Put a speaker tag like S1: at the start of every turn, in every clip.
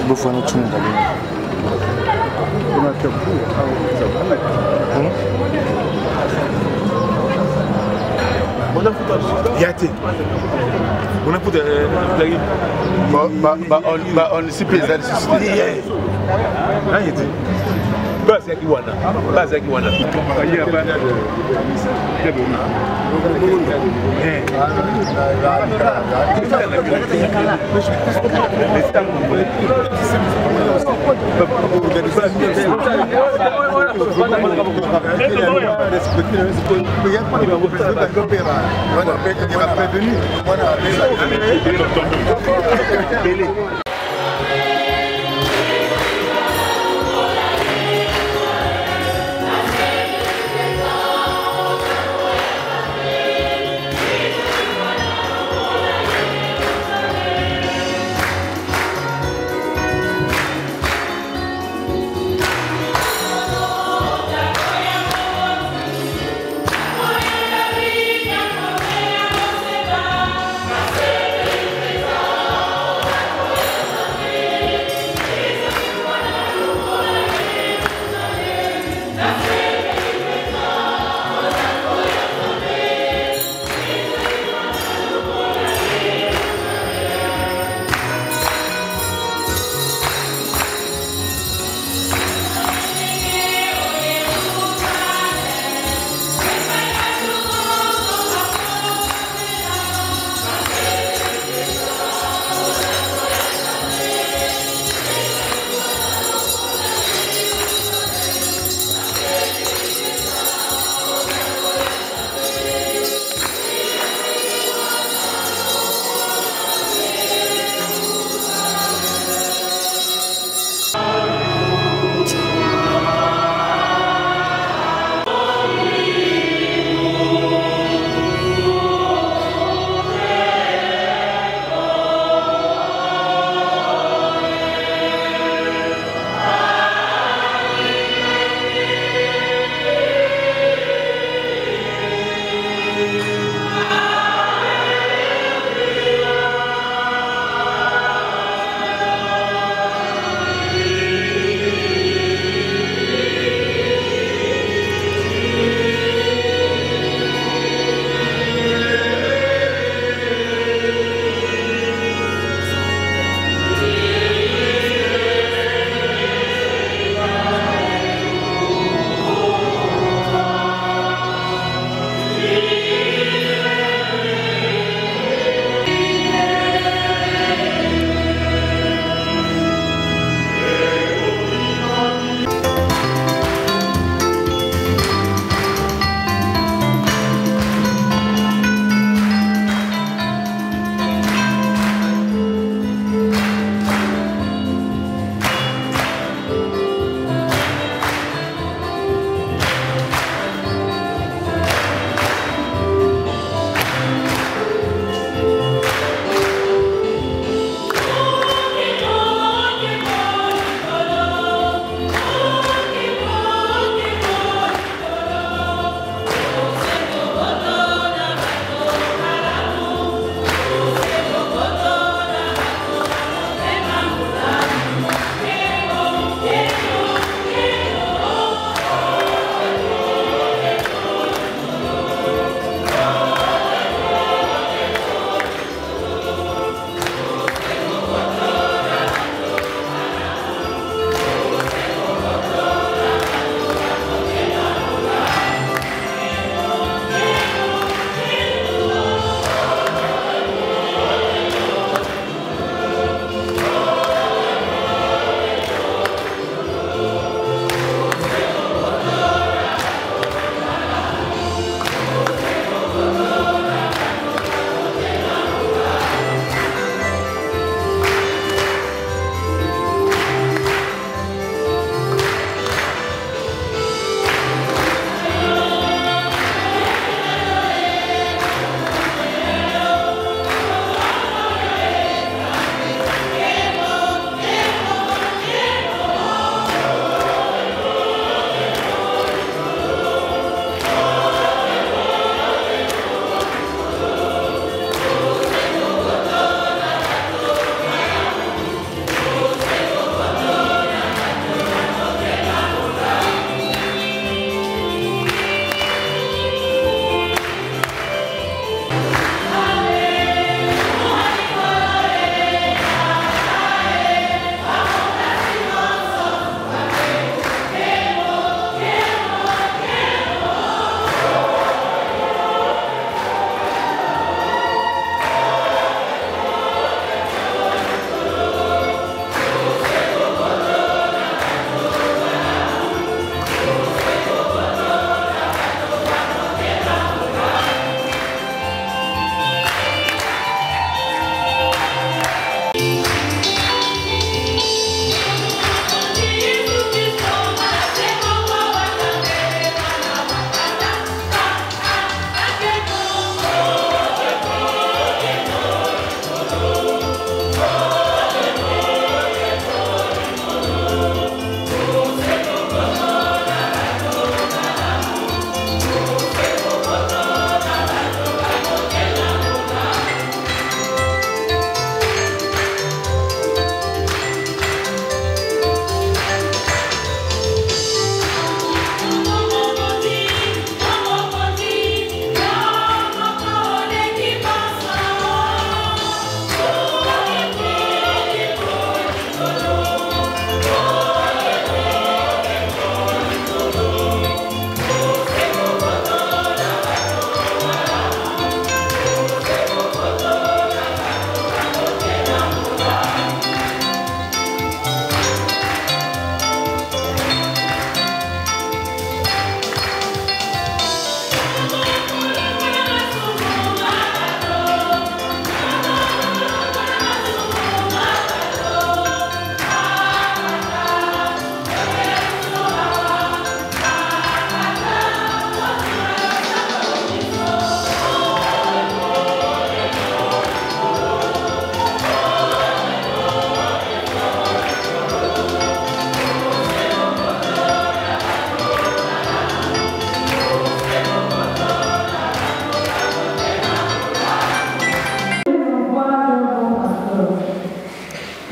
S1: Bufano chunga leo.
S2: Yati. On a put on si pesa basi ya kiwana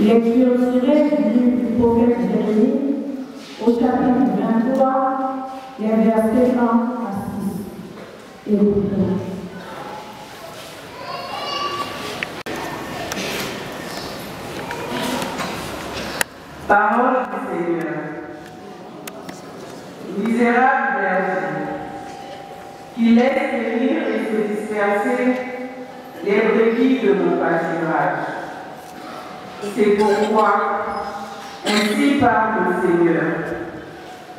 S1: Lecture tirée du livre du prophète Jérémie, au chapitre 23, les versets 1 à 6. Écoutons.
S3: Parole du Seigneur. Misérable berger, qui laisse périr et se disperser les brebis de mon pâturage. C'est pourquoi, ainsi parle le Seigneur,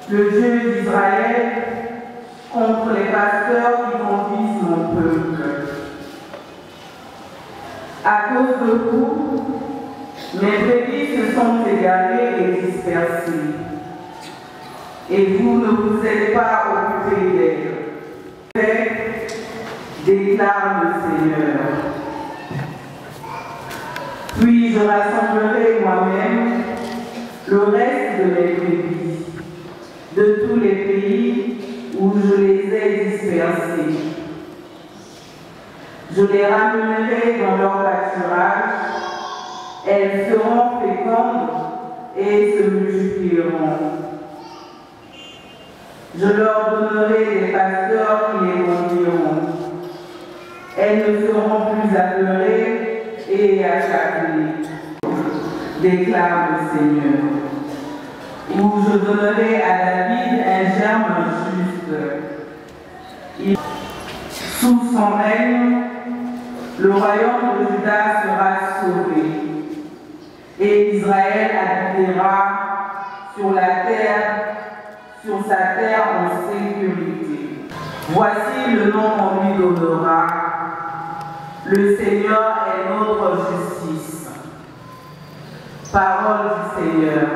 S3: le Dieu d'Israël, contre les pasteurs qui conduisent mon peuple. À cause de vous, mes brebis se sont égarées et dispersées, et vous ne vous êtes pas occupés d'elles. Déclare le Seigneur. Puis je rassemblerai moi-même le reste de mes brebis de tous les pays où je les ai dispersés. Je les ramènerai dans leur pâturage. Elles seront fécondes et se multiplieront. Je leur donnerai des pasteurs qui les conduiront. Elles ne seront plus apeurées et accablées, déclare le Seigneur. Où je donnerai à David un germe juste. Sous son règne, le royaume de Juda sera sauvé. Et Israël habitera sur sa terre en sécurité. Voici le nom qu'on lui donnera. Le Seigneur est notre justice. Parole du Seigneur.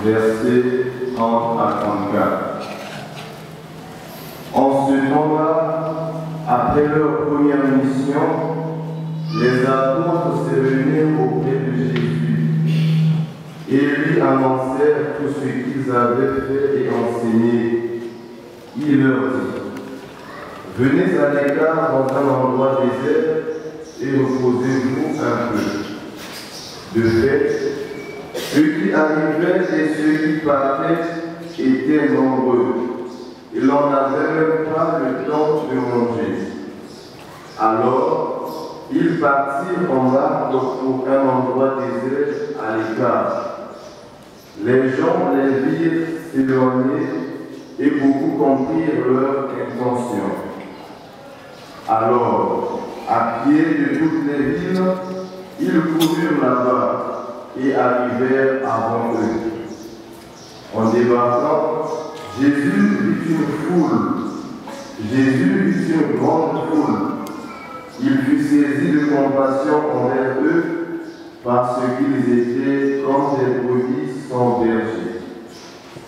S4: Versets 30 à 34. En ce temps-là, après leur première mission, les apôtres se réunirent auprès de Jésus et lui annoncèrent tout ce qu'ils avaient fait et enseigné. Il leur dit: venez à l'écart dans un endroit désert et reposez-vous un peu. De fait, ceux qui arrivaient et ceux qui partaient étaient nombreux. Il n'en avait même pas le temps de manger. Alors, ils partirent en marche pour un endroit désert à l'écart. Les gens les virent s'éloigner et beaucoup comprirent leur intention. Alors, à pied de toutes les villes, ils coururent là-bas et arrivèrent avant eux. En débarquant, Jésus vit une foule. Jésus vit une grande foule. Il fut saisi de compassion envers eux parce qu'ils étaient comme des brebis sans berger.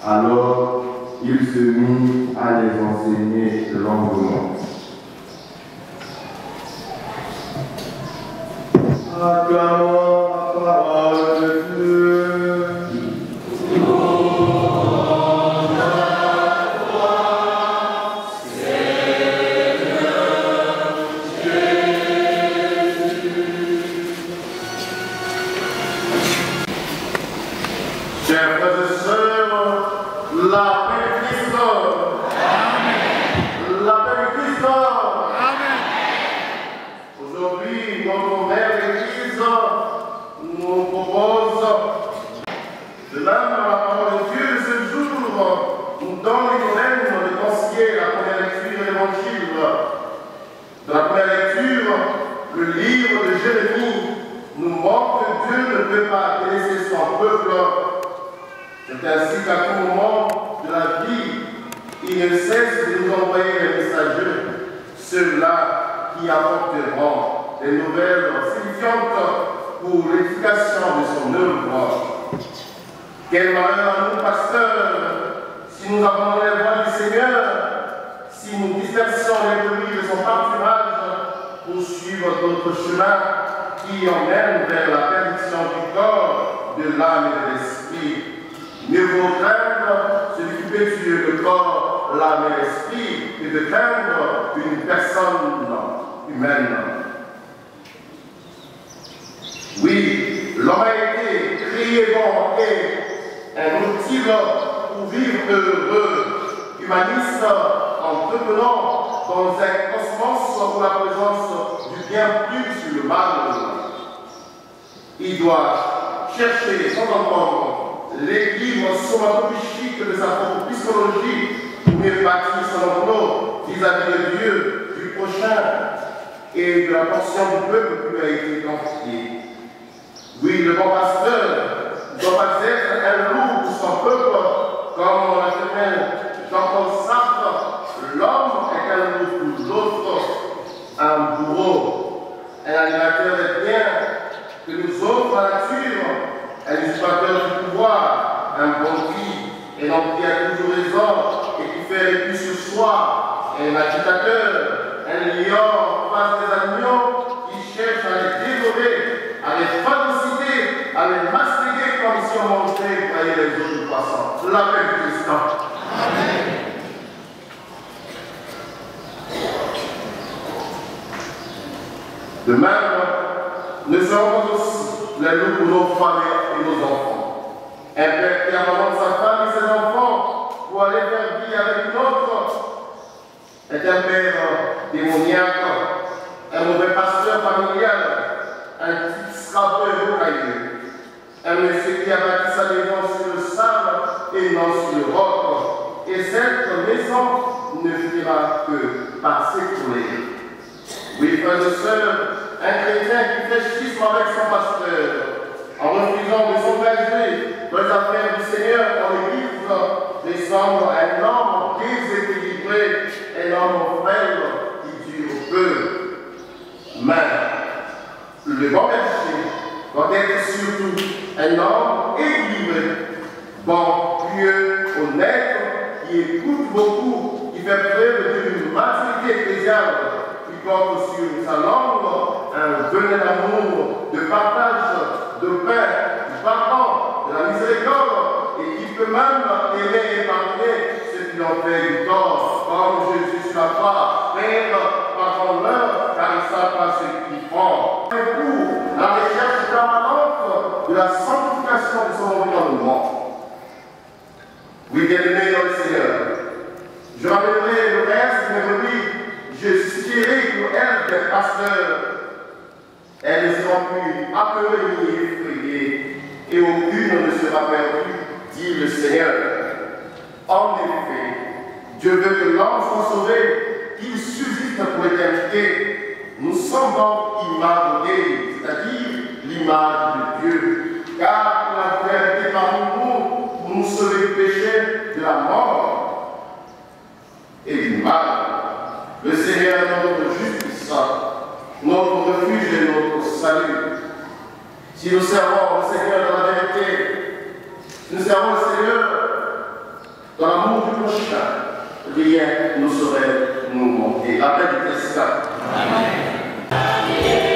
S4: Alors, il se mit à les enseigner longuement. Acclamons la parole de Dieu. Chers frères et sœurs, la paix de Christ. Amen. La paix de Christ. Amen. Aujourd'hui, notre mère l'Église nous propose de même la parole de Dieu de ce jour, nous donne les problèmes de concilier la première lecture de l'Évangile. Dans la première lecture, le livre de Jérémie nous montre que Dieu ne peut pas délaisser son peuple. C'est ainsi qu'à tout moment de la vie, il ne cesse de nous envoyer les messagers, ceux-là qui apporteront des nouvelles signifiantes pour l'éducation de son œuvre. Quel malheur à nous, pasteurs, si nous abandonnons les voies du Seigneur, si nous dispersons les brebis de son pâturage pour suivre notre chemin qui emmène vers la perdition du corps, de l'âme et de l'esprit. Mieux vaut craindre celui qui peut tuer le corps, l'âme et l'esprit, que de craindre une personne humaine. Oui, l'homme a été créé bon et un outil pour vivre heureux, humaniste, entreprenant dans un cosmos où la présence du bien plus sur le mal. Il doit chercher sans entendre l'équilibre somatopsychique de sa propre psychologie pour mieux bâtir son emploi vis-à-vis de Dieu, du prochain et de la portion du peuple qui lui a été confiée. Oui, le bon pasteur ne doit pas être un loup pour son peuple, comme l'a fait Jean-Paul Sartre. L'homme est un loup pour l'autre, un bourreau, un animateur des biens que nous offre la nature, un usurpateur du pouvoir, un bandit, un homme qui a toujours raison et qui fait les plus sur soi, un agitateur, un lion face des agneaux qui cherche à les dévorer, à les phagocyter, à les mastiquer comme si on mangeait et les autres poissons. La paix du Christ. Amen. De même, nous serons aussi les loups pour nos femmes et nos enfants. Un père qui abandonne sa femme et ses enfants pour aller faire vie avec une autre est un père démoniaque, un mauvais pasteur familial, un type scrapeur rocailleux, un monsieur qui a bâti sa maison sur le sable et non sur le roc. Et cette maison ne finira que par s'écrouler. Oui, frères et sœurs, un chrétien qui fait schisme avec son pasteur, en refusant de s'engager dans les affaires du Seigneur dans l'Église, ressemble à un homme déséquilibré, un homme frêle qui dure peu. Mais le bon berger doit être surtout un homme équilibré, bon, pieux, honnête, qui écoute beaucoup, qui fait preuve d'une maturité ecclésiale, qui porte sur sa langue un venin d'amour, de partage, de paix, du pardon, de la miséricorde, et qui peut même aimer et pardonner ceux qui ont fait du tort, comme Jésus sur la croix. Père, pardonne-leur, car ils ne savent pas ce qu'ils font. Et pour la recherche permanente de la sanctification de son environnement. Oui, bien-aimés dans le Seigneur, je ramènerai le reste de mes brebis. Je suffirai pour elles des pasteurs. Elles ne seront plus appelées ni effrayées, et aucune ne sera perdue, dit le Seigneur. En effet, Dieu veut que l'homme soit sauvé, qu'il subsiste pour l'éternité. Nous sommes donc image de Dieu, c'est-à-dire l'image de Dieu, car il a fait parmi nous pour nous sauver du péché, de la mort et du mal. Le Seigneur est notre justice, notre refuge et notre salut. Si nous servons le Seigneur dans la vérité, si nous servons le Seigneur dans l'amour du prochain, rien ne saurait nous manquer. La paix du Christ. Amen.
S5: Yeah.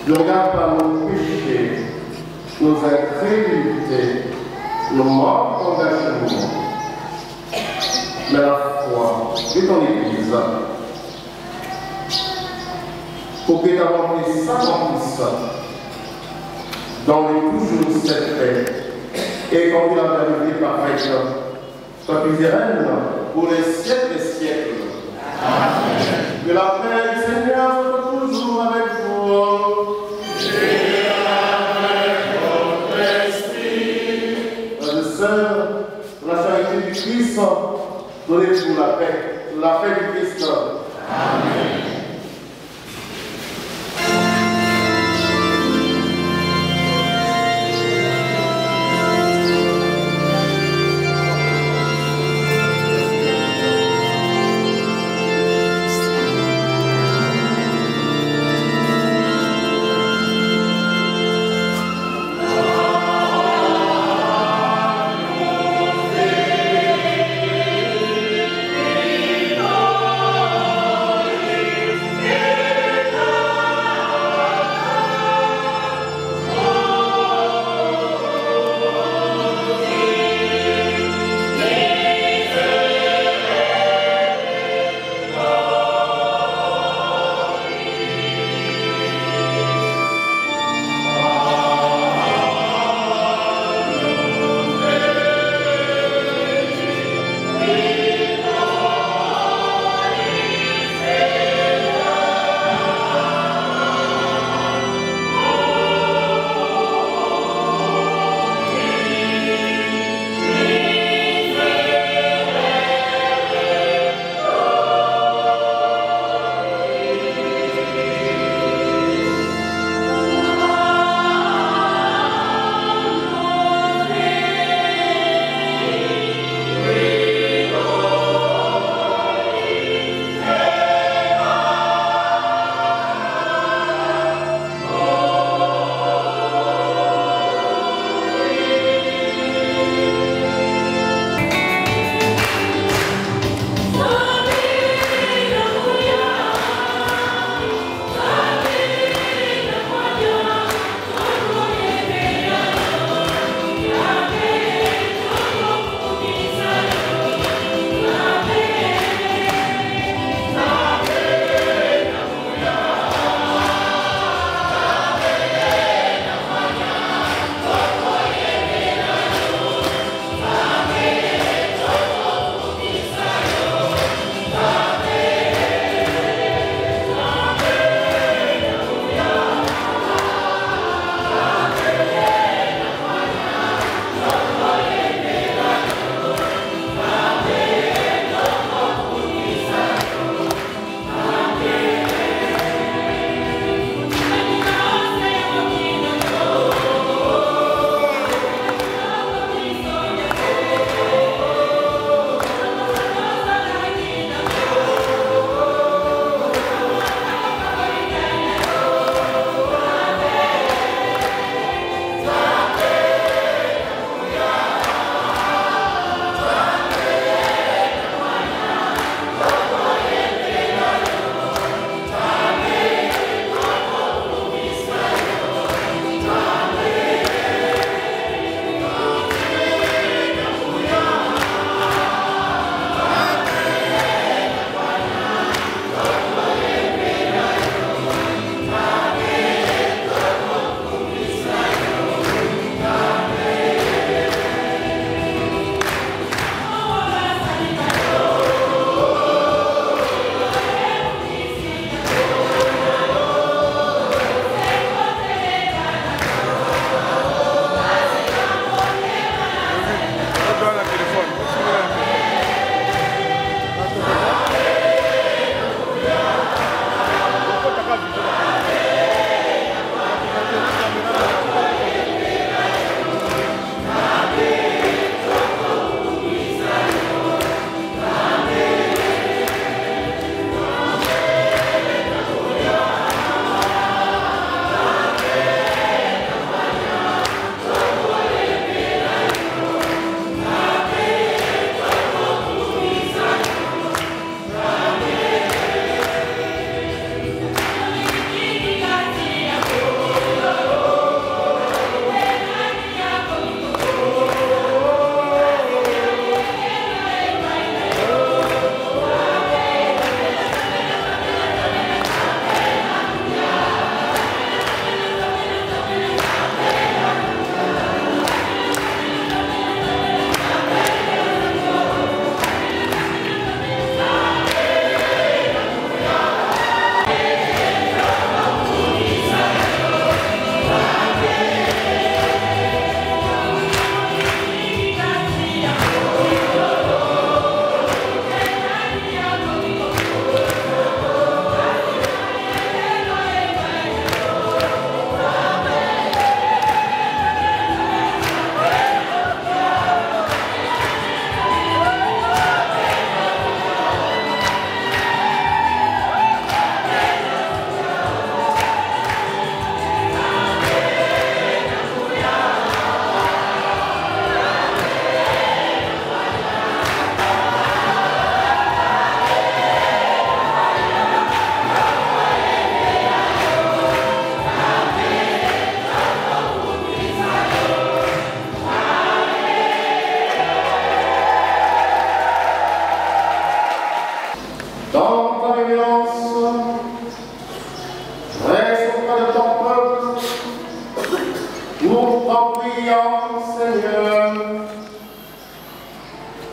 S4: Ne regarde pas nos péchés, nos incrédulités, nos manques d'engagement, mais la foi de ton Église, pour que ta volonté s'accomplisse dans les toujours secrets et quand la vérité parfaite, soit pérenne pour les siècles des siècles. Amen. Que la paix du Seigneur soit toujours avec vous. Et avec votre esprit. Frères et sœurs, pour la charité du Christ, donnez-vous la paix du Christ. Amen.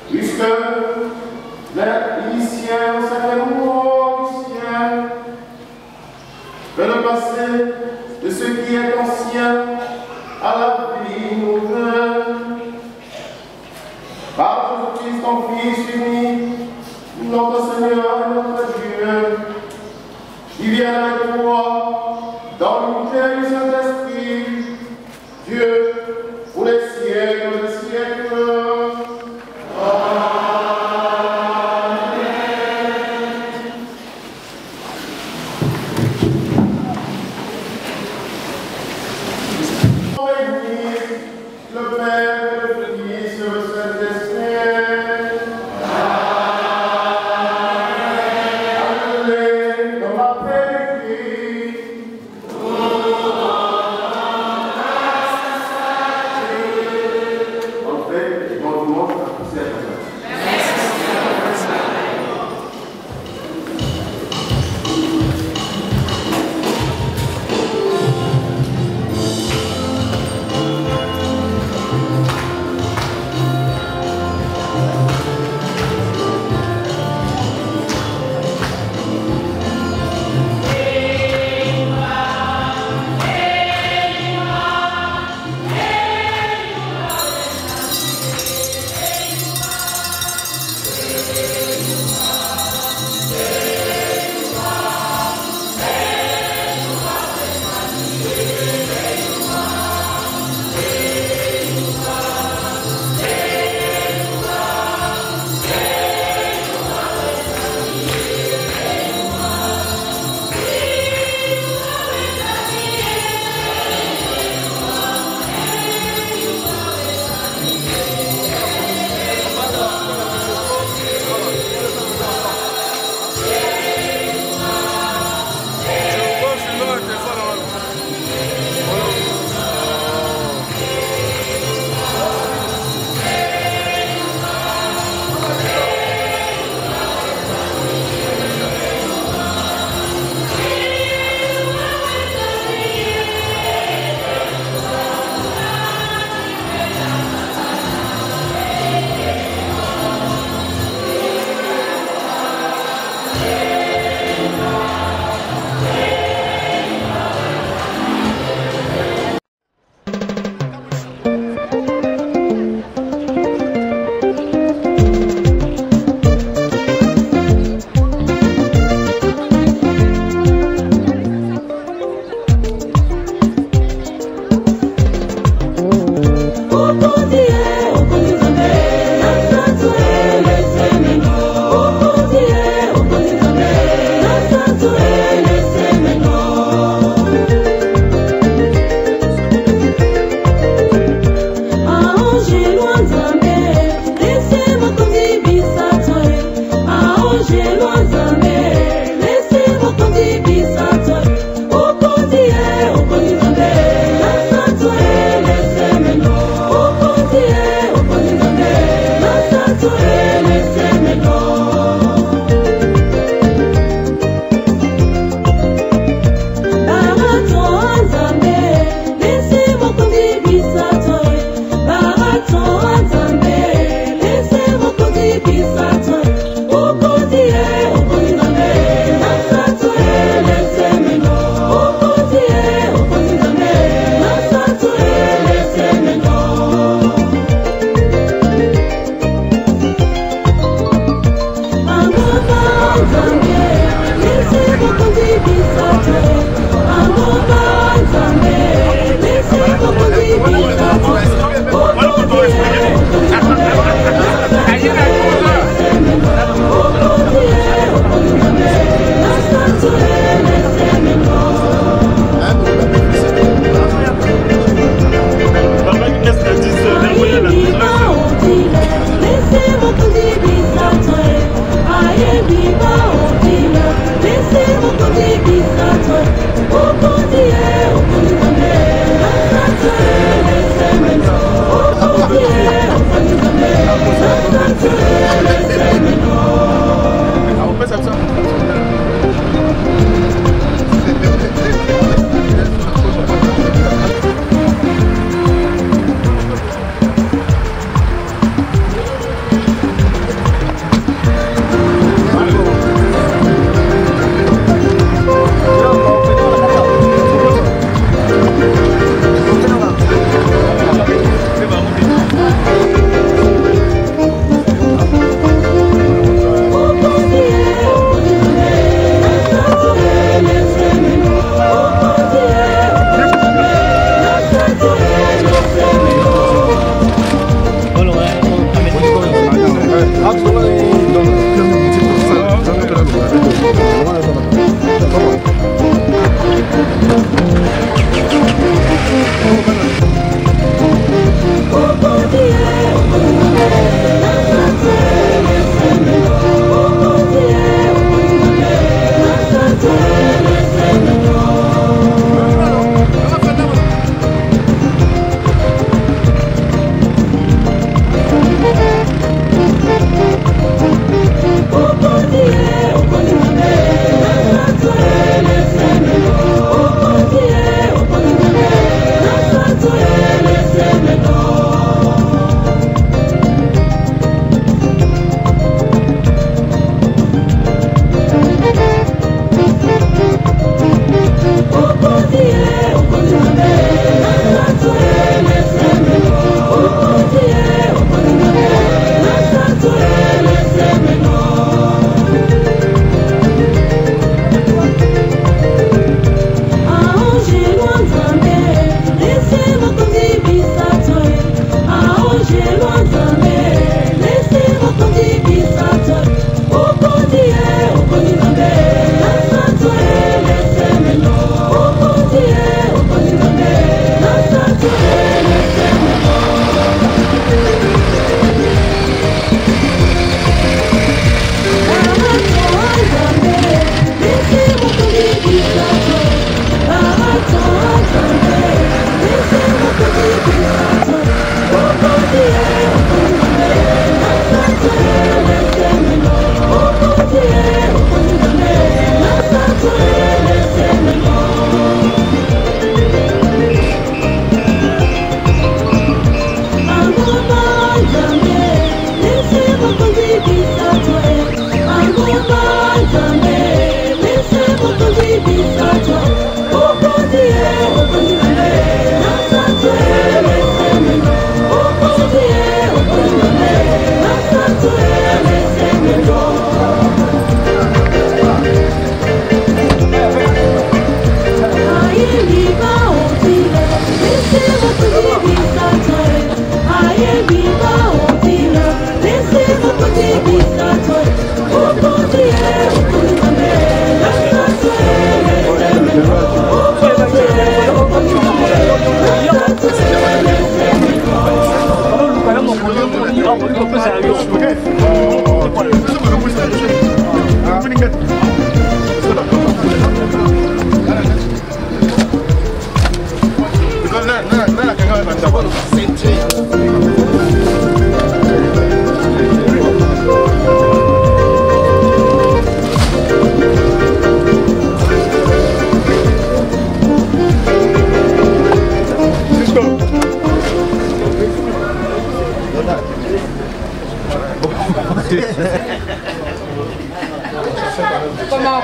S5: puisque l'initié au sacrement du ciel fait le passé de ce qui est ancien à la vie nouvelle. Par Jésus-Christ, ton Fils unique, notre Seigneur et notre Dieu, qui vient avec toi dans l'unité du Saint-Esprit, Dieu, pour les siècles des siècles. Le Père, le Fils, le Saint-Esprit. Allez, dans la paix du Christ. En fait, on vous montre à pousser à la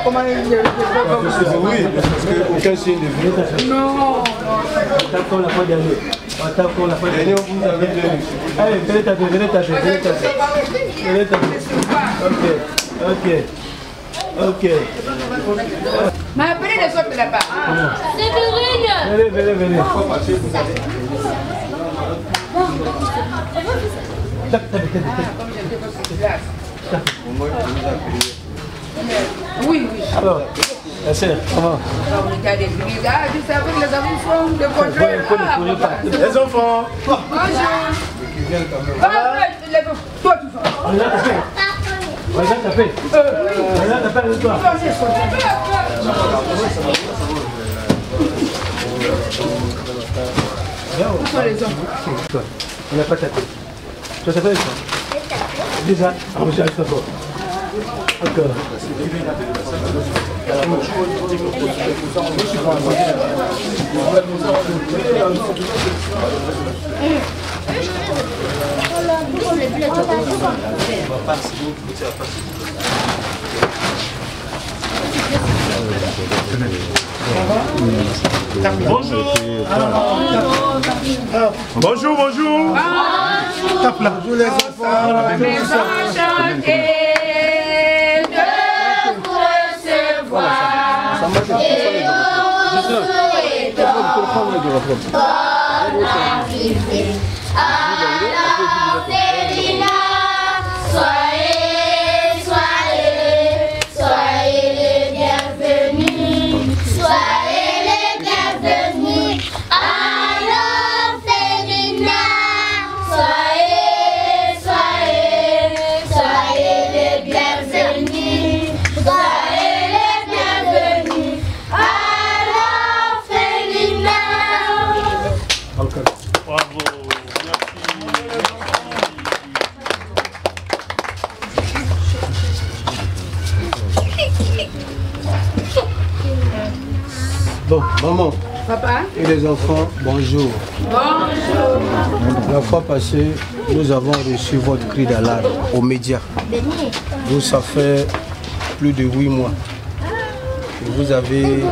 S6: Comment il est?
S5: Oui, parce que aucun signe de vie.
S6: Non.
S7: Attaquons la fois dernière. Attaquons la fois dernière.
S5: Vous avez bien réussi.
S7: Allez, venez taper, venez taper, venez taper. Venez taper. Ok.
S6: Mais appelez les autres là-bas.
S7: Venez.
S6: Oui.
S7: Alors, la sœur, comment?
S6: Regardez, vous savez que les enfants font de contrôle.
S5: Les enfants.
S6: Bonjour. Toi, tu fais.
S7: On les a tapés. Toi. On n'a pas tapé. Tu as tapé avec toi? Déjà. Ah, monsieur, avec toi. Encore.
S5: Bonjour. Tape là. Bonjour les enfants.
S7: Bon, maman.
S6: Papa.
S7: Et les enfants, bonjour. La fois passée, nous avons reçu votre cri d'alarme aux médias. Vous, ça fait plus de 8 mois. Et vous avez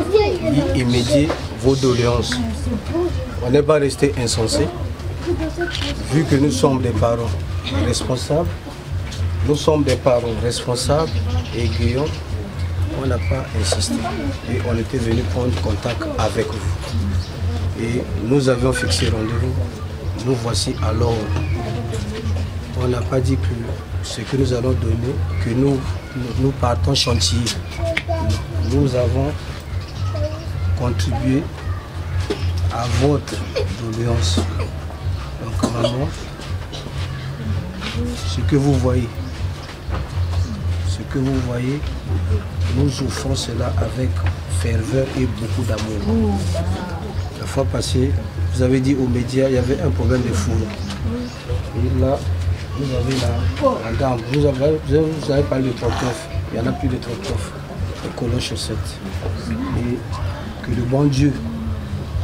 S7: dit immédiat vos doléances. On n'est pas resté insensé. Vu que nous sommes des parents responsables, et Guillaume, on n'a pas insisté et on était venu prendre contact avec vous. Et nous avions fixé rendez-vous. Nous voici à l'ordre. On n'a pas dit que ce que nous allons donner, que nous partons chantier. Nous avons contribué à votre doléance. Donc maman, ce que vous voyez, nous offrons cela avec ferveur et beaucoup d'amour. La fois passée, vous avez dit aux médias, il y avait un problème de foule. Et là, vous avez la dame, vous avez parlé de 39, il y en a plus de 39, les colons chaussettes. Et que le bon Dieu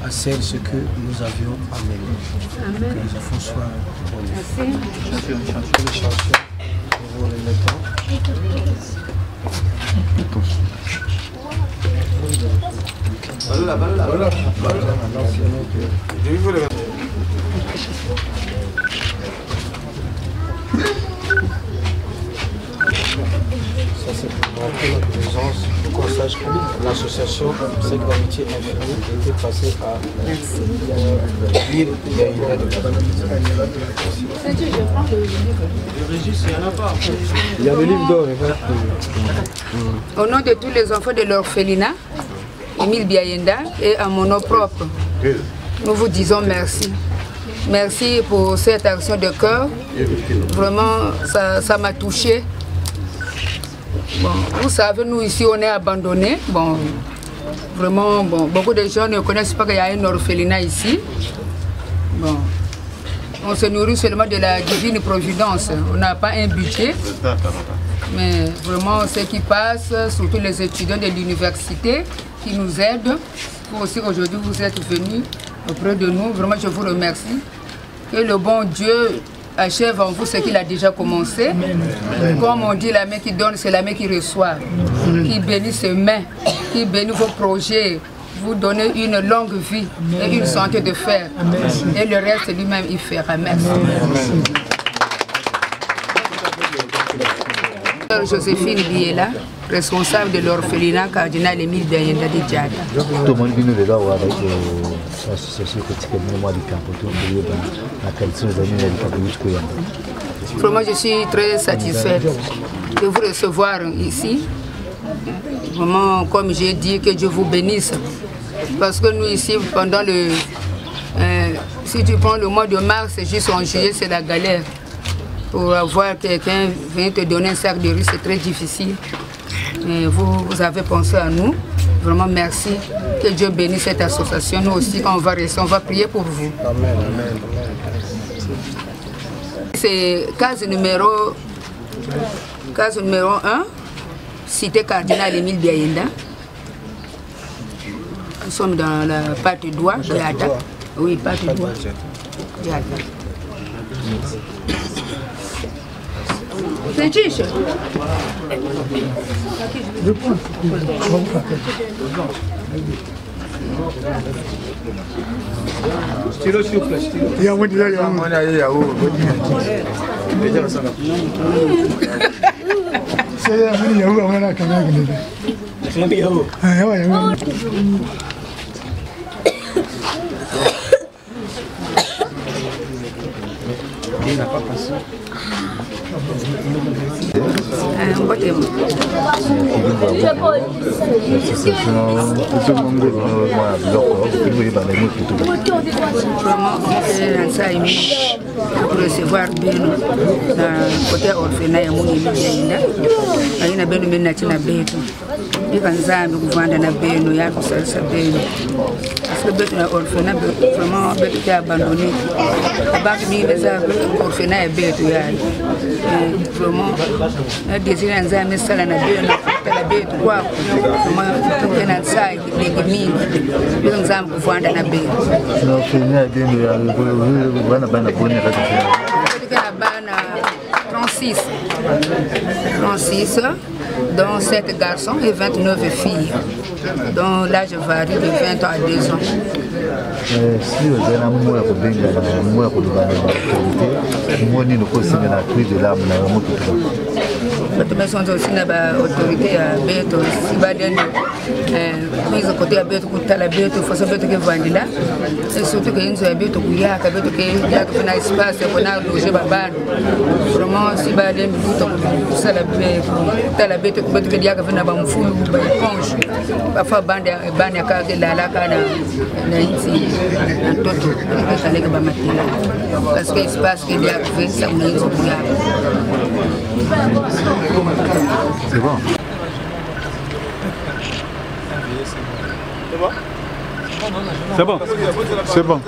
S7: accède ce que nous avions amené. Amen. Que les enfants soient bons. Merci. vous remettons. Ça c'est pour montrer notre présence, pour qu'on sache que l'association Cercle d'amitié infinie était passée à l'île Biaïda de il y a le livre d'or.
S6: Au nom de tous les enfants de l'orphelinat, Émile Biaïda, et à mon nom propre, nous vous disons merci. Merci pour cette action de cœur. Vraiment, ça m'a touché. Bon, vous savez, nous ici, on est abandonnés. Bon, vraiment, bon, beaucoup de gens ne connaissent pas qu'il y a un orphelinat ici. Bon, on se nourrit seulement de la divine providence. On n'a pas un budget. Mais vraiment, ce qui passe, surtout les étudiants de l'université qui nous aident. Vous aussi, aujourd'hui, vous êtes venus auprès de nous. Vraiment, je vous remercie. Que le bon Dieu achève en vous ce qu'il a déjà commencé. Comme on dit, la main qui donne, c'est la main qui reçoit. Qui bénit ses mains, qui bénit vos projets, vous donner une longue vie et une santé de fer. Et le reste, lui-même, il fera. Merci. Joséphine Biela, responsable de l'orphelinat cardinal Émile Biaïda de Diada.
S8: Tout le monde vient de là avec l'association quotidiennement du Campoton la qualité des années de
S6: Vraiment, je suis très satisfaite de vous recevoir ici. Vraiment, comme j'ai dit, que Dieu vous bénisse. Parce que nous ici, pendant le... si tu prends le mois de mars jusqu'en juillet, c'est la galère. Pour avoir quelqu'un venir te donner un sac de riz, c'est très difficile. Mais vous avez pensé à nous. Vraiment merci. Que Dieu bénisse cette association. Nous aussi, quand on va rester, on va prier pour vous.
S7: Amen, amen,
S6: C'est case numéro 1, cité cardinal Émile Biaïda. Nous sommes dans la partie droite de Diada. Oui, partie droite de Diada. C'est juste.
S7: Stylo, s'il vous plaît.
S2: Il y a un déjà, il y a un. C'est un Yahoo, on a quand même. C'est un Yahoo.
S7: Il n'a pas passé.
S6: Pour recevoir Beno dans côté orphelinat ya Mungu Biaïda, aina Beno mimi natina betu ikanzambi kuvanda na Beno ya kusalisa Beno parce que betu na orphelinat vraiment betu qui abandonné banque mimi beza orphelinat ya betu ya vraiment na désir nzambi sala na Beno na betu kwa vraiment tena sai ngimi nzambi kuvanda na Beno
S8: na orphelinat Beno ya bana boni
S6: 36, dont 7 garçons et 29 filles, dont l'âge varie de 20 ans à 2 ans.
S8: Si vous avez un mois pour bien la prise de l'âme,
S6: sont aussi l'autorité à Beto, si va donner prise côté à Beto, côté à la Beto, il faut savoir que vous là. Et surtout que nous avons Beto, il y a un espace pour loger Baban. Vraiment, si va donner tout la Beto, il y a un fou, une éponge. Parfois, bande à carte de la lacana, un toto, parce que l'espace qu'il y a, ça nous est
S8: c'est bon.
S2: C'est bon. C'est bon.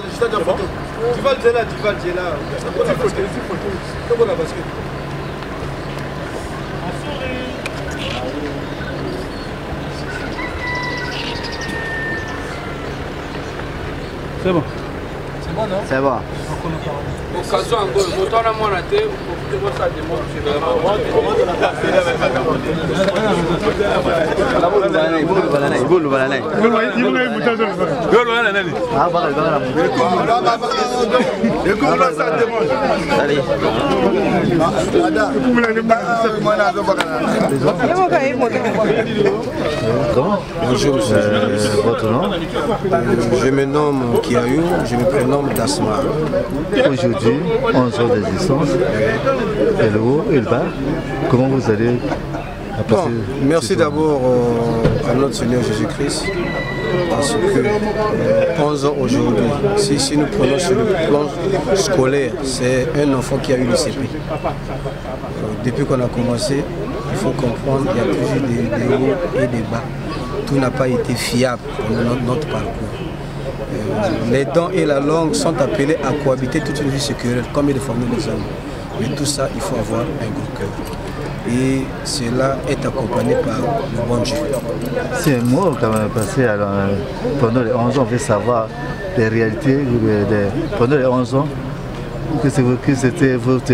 S2: C'est bon.
S8: C'est bon.
S7: Bonjour monsieur.
S8: Votre nom?
S7: Je me nomme Kiayou, je me prénomme Dasma.
S8: Aujourd'hui, 11 ans d'existence, et le haut et le bas, comment vous allez passer?
S7: Merci d'abord à notre Seigneur Jésus-Christ, parce que 11 ans aujourd'hui, si nous prenons sur le plan scolaire, c'est un enfant qui a eu le CP. Depuis qu'on a commencé, il faut comprendre qu'il y a toujours des hauts et des bas. Tout n'a pas été fiable pendant notre parcours. Les dents et la langue sont appelés à cohabiter toute une vie séculaire, comme il est formé les hommes. Mais tout ça, il faut avoir un gros cœur. Et cela est accompagné par le bon Dieu.
S8: C'est un mot quand même passé pendant les 11 ans, on veut savoir les réalités pendant les 11 ans, que c'était votre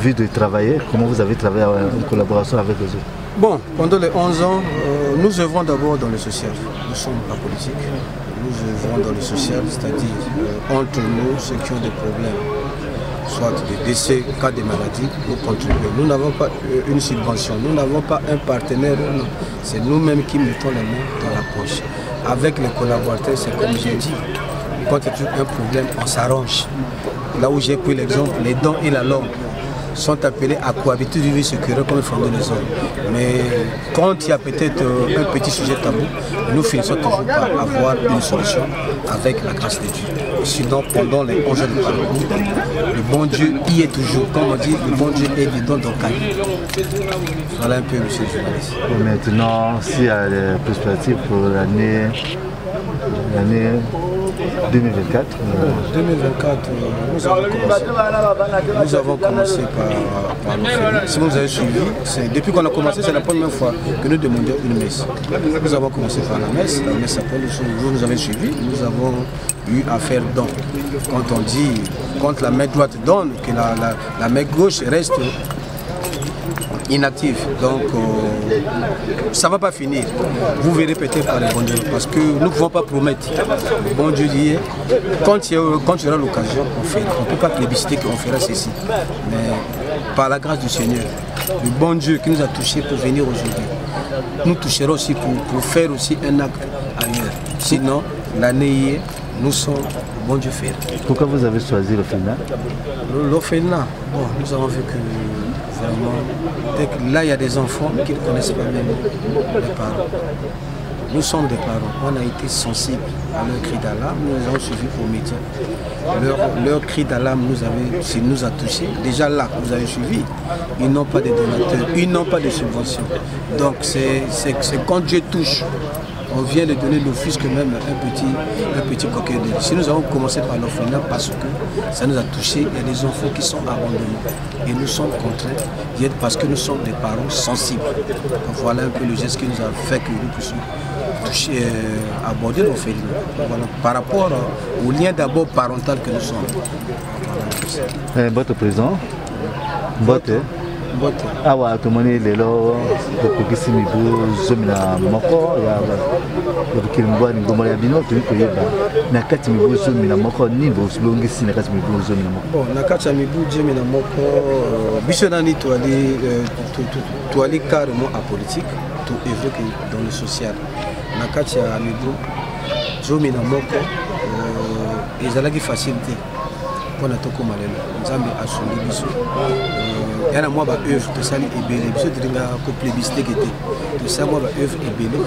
S8: vie de travailler, comment vous avez travaillé en collaboration avec les autres.
S7: Bon, pendant les 11 ans, nous œuvrons d'abord dans le social. Nous ne sommes pas politiques. Nous œuvrons dans le social, c'est-à-dire entre nous, ceux qui ont des problèmes, soit des décès, cas de maladie, nous contribuons. Nous n'avons pas une subvention, nous n'avons pas un partenaire, c'est nous-mêmes qui mettons les mains dans la poche. Avec les collaborateurs, c'est comme j'ai dit, quand il y a un problème, on s'arrange. Là où j'ai pris l'exemple, les dents et la langue sont appelés à cohabiter du vie sécuritaire comme font les hommes. Mais quand il y a peut-être un petit sujet tabou, nous finissons toujours par avoir une solution avec la grâce de Dieu. Sinon, pendant les 11 ans de parcours, le bon Dieu y est toujours. Comme on dit, le bon Dieu est dedans dans le cahier. Voilà un peu, monsieur le journaliste.
S8: Maintenant, s'il y a des perspectives pour l'année 2024.
S7: 2024, nous avons commencé par l'orphelinat. Si vous avez suivi, depuis qu'on a commencé, c'est la première fois que nous demandions une messe. Nous avons commencé par la messe après vous nous avez suivi, nous avons eu à faire don. Quand on dit, quand la main droite donne, que la main gauche reste inactive. Donc ça ne va pas finir. Vous verrez peut-être par le bon Dieu. Parce que nous ne pouvons pas promettre. Le bon Dieu dit, quand il y aura l'occasion, on fait. On ne peut pas plébisciter qu'on fera ceci. Mais par la grâce du Seigneur, le bon Dieu qui nous a touchés pour venir aujourd'hui, nous toucherons aussi pour faire aussi un acte ailleurs. Sinon, l'année, nous sommes le bon Dieu faire.
S8: Pourquoi vous avez choisi l'orphelinat?
S7: L'orphelinat, bon, nous avons vu que vraiment, là il y a des enfants qui ne connaissent pas même les parents. Nous sommes des parents, on a été sensibles à leur cri d'alarme, nous les avons suivis aux médias. Leur cri d'alarme nous a touchés. Déjà là, vous avez suivi, ils n'ont pas de donateurs, ils n'ont pas de subventions. Donc c'est quand Dieu touche, on vient de donner l'office que même un petit coquet de. Si nous avons commencé par l'orphelinat parce que ça nous a touché, il y a des enfants qui sont abandonnés. Et nous sommes contraints d'y être parce que nous sommes des parents sensibles. Donc voilà un peu le geste qui nous a fait que nous puissions toucher, aborder l'orphelinat. Voilà. Par rapport au lien d'abord parental que nous sommes.
S8: Voilà. Votre président, votre awa tumoni lelo kokisi mibu zomi na moko ya kilimba ni ngoma ya bino tuli koyeba na kati mibu zomi na moko nimbo sulongisi na kati mibu zomi na moko
S7: bon na kati ya mibu zomi na moko biso nani toali carrément à politique to évoquer dans le social na kati ya mibu zomi na moko ezalaki facilité mpona tokóma lelo nzambe asungi biso yana mwa baœuvre tosali ebele biso tolinga koplébiscite ke te tosala mwa baœuvre ebele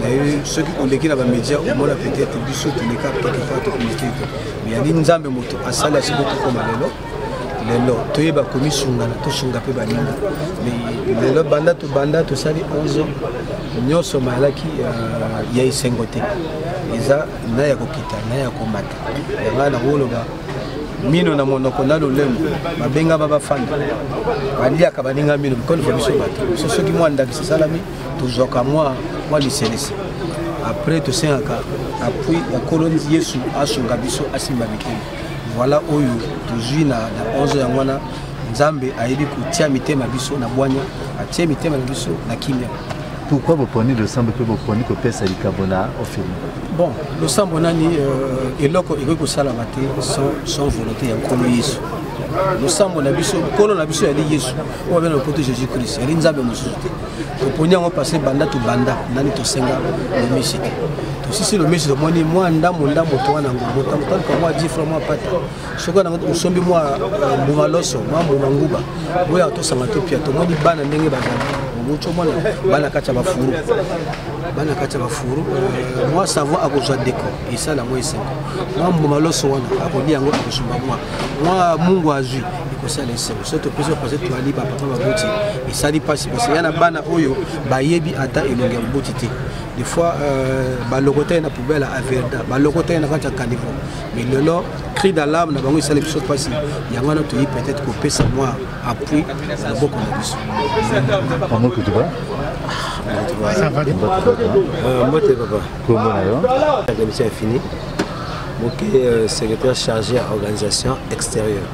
S7: naye soki oleki na bamédia omona peut-être biso toleka quelque part topublicité te mais yali nzambe moto asali asiko tokóma lelo toyeba komisungana tosunga mpe baninga mais lelo banda tosali 11 ans nyonso mayalaki ya esengo te eza na ya kokita na ya komata yanga na koloba mino na monoko na lolemo babenga babafanda baliaka baninga mino bikono fa biso bato soki mwa ndakisa salami tozwaka mwa liselesi après tout ça appui la colonne Yesu a son gabiso asimba mikili voilà oyo tozui na 11 ya mwana Nzambe ayebi kutia mitema biso na bwanya atie mitema na biso na kimia.
S8: Pourquoi vous prenez le sang que vous prenez que pesa likabona au film?
S7: Bon, le sang bonani eloko eko sala mate sans volonté ya nkolo Yesu. Le sang bonabiso kolo na biso ya Yesu. O bien le côté Jésus Christ. Ya Nzambe mosusu te. Oponya ngo passer banda to banda nani to senga le Messie. To si le Messie moni moi ndamo to wana ngo motam ko moi 10 francs moi pata. Soko na ngo sombi moi mbumaloso moi mbunguba. Boya to sanga to pia to moni bana ndenge bazana. Bana kacha bafuru moi savoir à cause de déco et ça la moi c'est moi mbumaloso wana akodi yango akusumba moi mungu azui iko ça les c'est surtout que passer to ali papa baboti et ça dit pas parce qu'il y a bana oyo bayebi ata elonge mbotité des fois balokote na poubelle à verda balokote na kacha caniveau mais le lot cri d'alarme na bango ça les choses passer yango na to peut-être couper ça moi appui na boko na biso.
S8: Comment que tu vas?
S2: Ça va bien.
S7: Moi t'es papa.
S8: Comment là?
S7: La mission est finie. Ok, secrétaire chargé à organisation extérieure.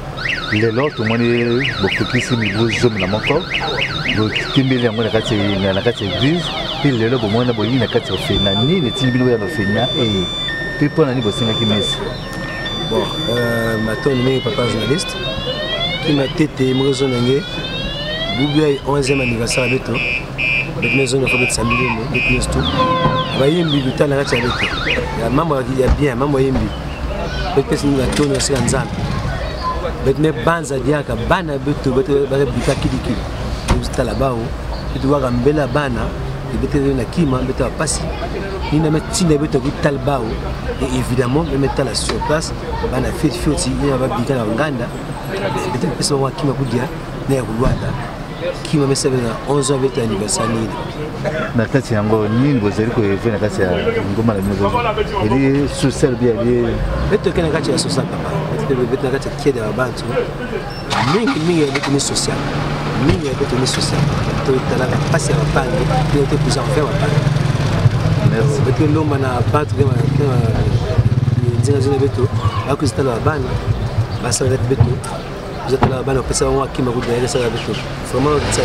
S8: Les lots, tout le monde est beaucoup plus simple de zoom dans mon corps. Donc, qui me l'a montré à la carte église. Puis les lots, moi, on a besoin de la carte officielle. Ni les tibis nous avons fait et puis pour l'année, vous savez qui m'est.
S7: Bon, maintenant, on est papa journaliste. Qui m'a tété, moi, je suis Boubia 11e anniversaire avec toi. Avec mes zones de famille de Samilé, avec mes tout. Il y a un bibuta na kati ya beto. Ya mambo ya bien, mambo yembi. Pese ni atono ya nzambe. Betne banza diaka bana beto beto ba bika kidiki. Usta la bao. Tu dois rambela bana, beto na kima beto pasi. Ni na metina beto ki tal bao. Et évidemment, le mettre la sur place, bana fait fioti, il va bika na nganda. Beto pese wa kima kudia na Rwanda. Qui m'a mis ça 11 ans avec l'anniversaire.
S8: Nakati yango nini bozeli ko evena kati ya ngoma la maison. Eli social bien ali.
S7: Beto kana kati ya social papa. Beto kati ya kiede wa bantu. Mingi beto ni social. Mingi beto ni social. To tala pasi ya pangi, ni te pouvoir faire wa pangi. Merci. Beto lomba na bantu kama nzinga beto. Akuzita la bana. Basa beto. Vous êtes là-bas, on peut savoir qui m'a goûté, ça va être vraiment ça.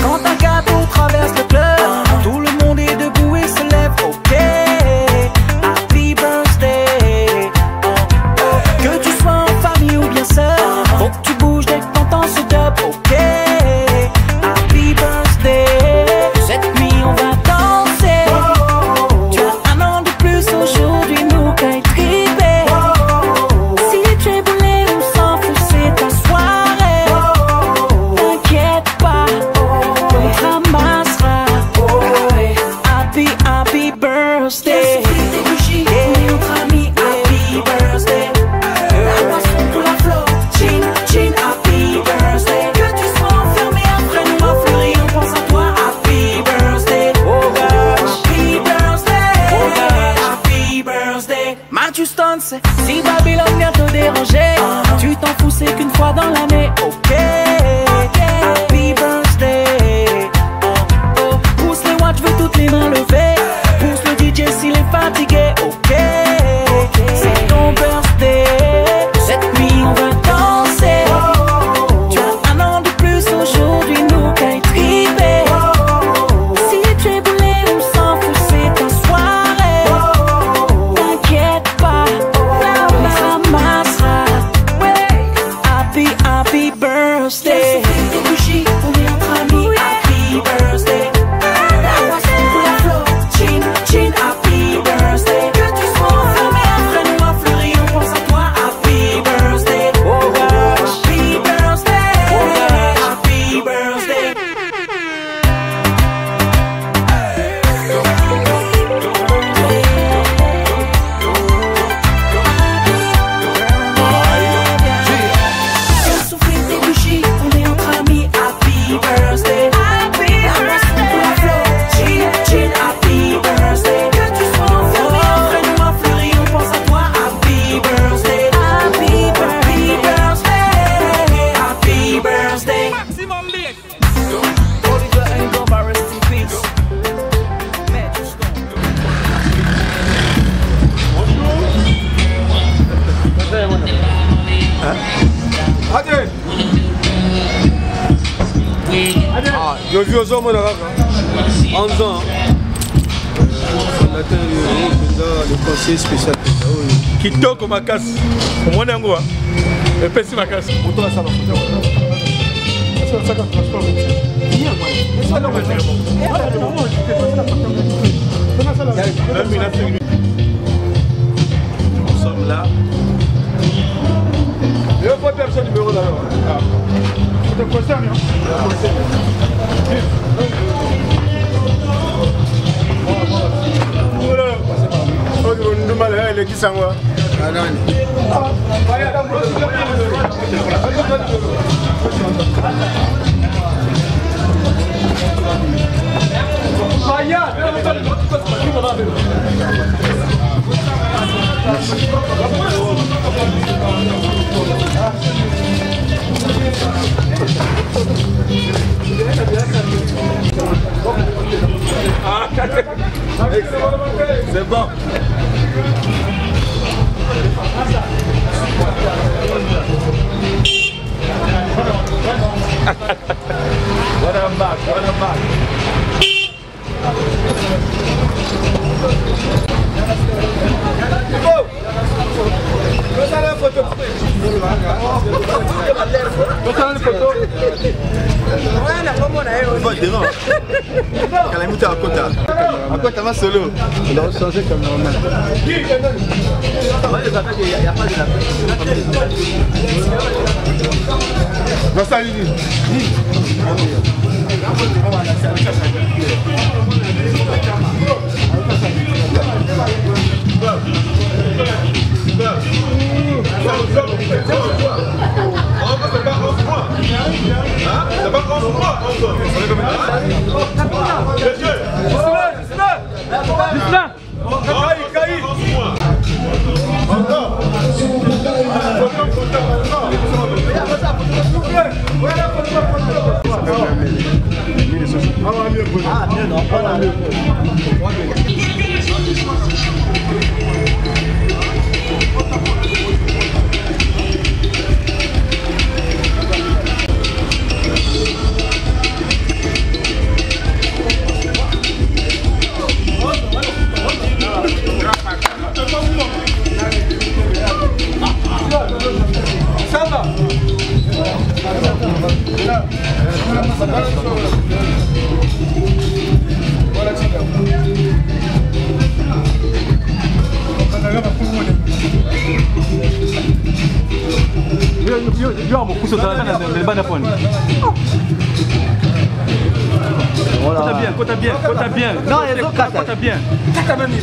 S9: Quand un gâteau traverse le club, tout le monde est debout et se lève, ok. Happy birthday. Que tu sois en famille ou bien seul, faut que tu bouges dès que t'entends ce dub, ok. Happy birthday. Cette nuit on va danser. Tu as un an de plus aujourd'hui, nous qu'à triper. Si tu es boulé, on s'en fout, c'est ta soirée. T'inquiète pas. Happy birthday. Des bougies, on est entre amis. Happy birthday. La boisson pour la flot. Chin, chin, happy birthday. Que tu sois enfermé après nous à fleurir, on pense à toi. Happy birthday. Oh gosh. Happy birthday. Oh gosh. Happy birthday. Matthew Stone, si Babylone vient te déranger, tu t'en fous, c'est qu'une fois dans l'année. Ok. Happy birthday. Pousse les watts, je veux toutes les mains levées. Pousse le DJ s'il est fatigué, ok. C'est ton birthday. Cette nuit on va danser. Tu as un an de plus aujourd'hui, nous qu'à triper. Si tu es boulé, on s'en fout, c'est ta soirée. T'inquiète pas, on ramassera. Happy birthday. Des bougies, on est entre amis. Happy birthday. Chin, happy birthday. Que tu sois enfermé après nous à fleurir, on pense à toi. Happy birthday. Oh gosh. Happy birthday. Oh gosh. Happy birthday.
S10: Je vis aux hommes en faisant le conseil spécial. Qui toque ma casse. Au moins d'un goût. Et pèse ma casse. Nous sommes là. Il n'y a pas de personne numéro là. Ça te concerne, hein? C'est bon. What a back, what a back. La photo. Solo. Il a changé comme normal. Cota bien. Non, il faut cota bien. Cota bien.